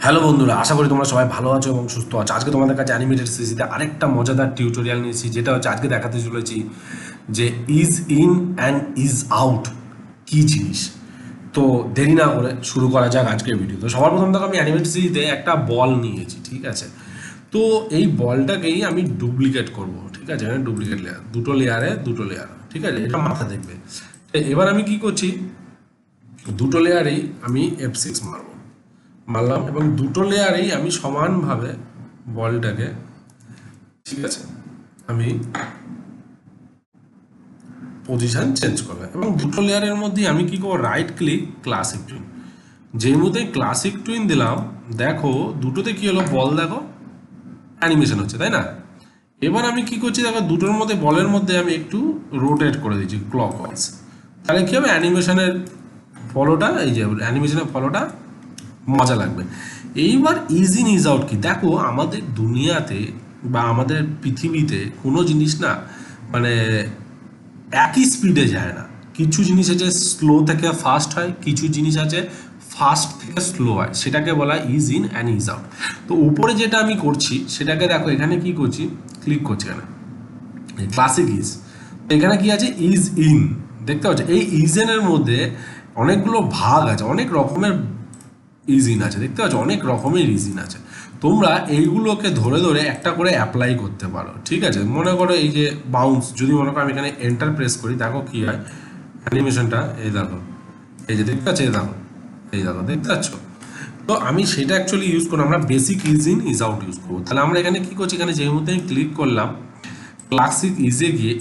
Hello বন্ধুরা, আশা করি তোমরা সবাই ভালো আছো এবং সুস্থ আছো। আজকে তোমাদের কাছে অ্যানিমেটেড সিরিজে আরেকটা মজাদার টিউটোরিয়াল নিয়েছি, যেটা হচ্ছে আজকে দেখাতে চলেছি যে is in and is out কী জিনিস। তো দেরি না করে শুরু করা যাক আজকের ভিডিও। তো সবার প্রথম দেখো, আমি অ্যানিমেটেড সিরিজে একটা বল নিয়েছি, ঠিক আছে। তো এই বলটাকেই আমি ডুপ্লিকেট করব, ঠিক আছে। এখানে ডুপ্লিকেট লেয়ার, দুটো লেয়ারে দুটো লেয়ার, ঠিক আছে। এটা মাথা দেখবে। এবার আমি কি করছি, দুটো লেয়ারেই আমি F6 মারলাম এবং দুটো লেয়ারেই আমি সমানভাবে বলটাকে, ঠিক আছে, আমি পজিশন চেঞ্জ করলাম এবং দুটো লেয়ারের মধ্যে আমি কি করবো, রাইট ক্লিক, ক্লাসিক টুইন। যেই মধ্যে ক্লাসিক টুইন দিলাম, দেখো দুটোতে কি হলো, বল দেখো অ্যানিমেশন হচ্ছে, তাই না। এবার আমি কি করছি, দেখো দুটোর মধ্যে বলের মধ্যে আমি একটু রোটেট করে দিচ্ছি ক্লকওয়াইজ। তাহলে কি হবে, অ্যানিমেশনের ফলোটা, এই যে অ্যানিমেশনের ফলোটা মজা লাগবে। এইবার ইজ ইন ইজ আউট কি, দেখো আমাদের দুনিয়াতে বা আমাদের পৃথিবীতে কোনো জিনিস না মানে একই স্পিডে যায় না। কিছু জিনিস আছে স্লো থেকে ফাস্ট হয়, কিছু জিনিস আছে ফাস্ট থেকে স্লো হয়, সেটাকে বলা is in and is out. তো উপরে যেটা আমি করছি সেটাকে দেখো, এখানে কি করছি, ক্লিক করছি এখানে ক্লাসিক ইজ। এখানে কি আছে, ইজ ইন, দেখতে পাচ্ছ। এই ইজ এর মধ্যে অনেকগুলো ভাগ আছে, অনেক রকমের ইজিন আছে, দেখতে পাচ্ছ, অনেক রকমের ইজিন আছে। তোমরা এইগুলোকে ধরে ধরে একটা করে অ্যাপ্লাই করতে পারো, ঠিক আছে। মনে করো এই যে বাউন্স, যদি মনে করো আমি এখানে এন্টার প্রেস করি, দেখো কি হয় অ্যানিমেশনটা, এই দেখো, এই যে দেখতে পাচ্ছ, এই দেখো, এই দেখো, দেখতে পাচ্ছ। তো আমি সেটা অ্যাকচুয়ালি ইউজ করবো, আমরা basic is in is out use করবো। তাহলে আমরা এখানে কি করছি, এখানে যেই মুহূর্তে আমি ক্লিক করলাম ক্লাসিক ইজে গিয়ে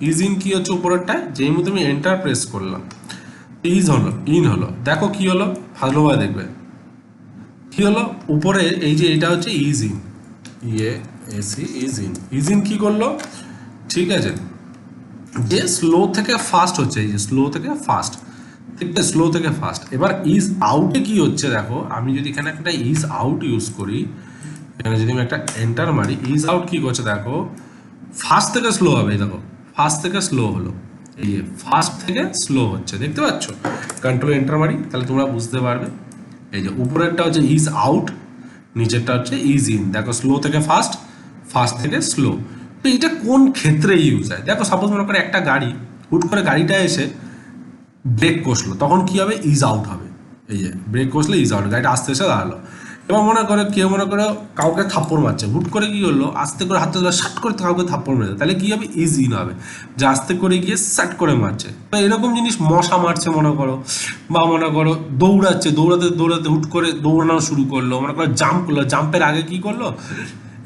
ইজ ইন কি হচ্ছে উপরেরটায়, যেই মুহূর্তে আমি এন্টার প্রেস করলাম ইজ হলো, ইন হলো, দেখো কি হলো, ভালোভাবে দেখবে কি হলো। উপরে এই যে এটা হচ্ছে ইজ ইন, ইজ ইন কি করলো, ঠিক আছে, যে স্লো থেকে ফাস্ট হচ্ছে, এই যে স্লো থেকে ফাস্ট, ঠিক আছে, স্লো থেকে ফাস্ট। এবার ইজ আউটে কি হচ্ছে, দেখো আমি যদি এখানে একটা ইজ আউট ইউজ করি, এখানে যদি আমি একটা এন্টার মারি, ইজ আউট কি করছে দেখো, ফাস্ট থেকে স্লো হবে, দেখো ফাস্ট থেকে স্লো হলো, এই যে ফাস্ট থেকে স্লো হচ্ছে, দেখতে পাচ্ছ। কন্ট্রোল এন্টার মারি, তাহলে তোমরা বুঝতে পারবে। এই যে উপরেরটা হচ্ছে ইজ আউট, নিচেরটা হচ্ছে ইজ ইন, দেখো স্লো থেকে ফাস্ট, ফাস্ট থেকে স্লো। তো এটা কোন ক্ষেত্রে ইউজ হয়, দেখো সাপোজ মনে করে একটা গাড়ি, হুট করে গাড়িটা এসে ব্রেক কষলো, তখন কি হবে, ইজ আউট হবে। এই যে ব্রেক কষলে ইজ আউট, গাড়িটা আস্তে এসে দাঁড়ালো। এবার মনে করে কেউ মনে করে কাউকে থাপ্পড় মারছে, হুট করে কি হলো, আস্তে করে হাতে ধরে শাট করে কাউকে থাপ্পড় মেরে, তাহলে কি হবে, ইজ ইন হবে, যে আস্তে করে গিয়ে শাট করে মারছে। তো এরকম জিনিস, মশা মারছে মনে করো, বা মনে করো দৌড়াচ্ছে, দৌড়াতে দৌড়াতে হুট করে দৌড়ানো শুরু করলো, মনে করো জাম্প করলো, জাম্পের আগে কি করলো,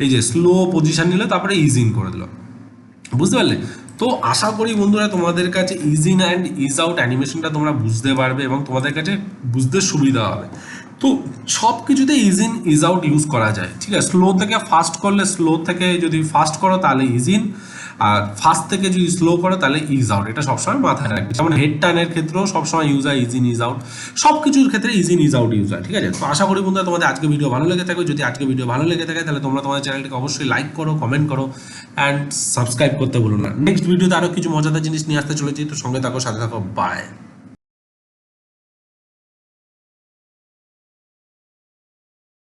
এই যে স্লো পজিশন নিল, তারপরে ইজ ইন করে দিল, বুঝতে পারলে। তো আশা করি বন্ধুরা তোমাদের কাছে is in and is out অ্যানিমেশনটা তোমরা বুঝতে পারবে এবং তোমাদের কাছে বুঝতে সুবিধা হবে। তো সব কিছুতে is in is out use করা যায়, ঠিক আছে। স্লো থেকে ফাস্ট করলে, স্লো থেকে যদি ফাস্ট করো তাহলে ইজ ইন, আর ফাস্ট থেকে যদি স্লো করো তাহলে ইজ আউট। এটা সবসময় মাথায় রাখবে। যেমন হেড টার্নের ক্ষেত্রেও সবসময় ইউজ হয় ইজ ইন ইজ আউট, সব কিছুর ক্ষেত্রে is in is out use হয়, ঠিক আছে। তো আশা করি বন্ধুরা তোমাদের আজকে ভিডিও ভালো লেগে থাকে। যদি আজকে ভিডিও ভালো লেগে থাকে তাহলে তোমরা তোমাদের চ্যানেলটিকে অবশ্যই লাইক করো, কমেন্ট করো অ্যান্ড সাবস্ক্রাইব করতে ভুলো না। নেক্সট ভিডিওতে আরও কিছু মজাদার জিনিস নিয়ে আসতে চলেছি, তো সঙ্গে থাকো, সাথে থাকো, বাই।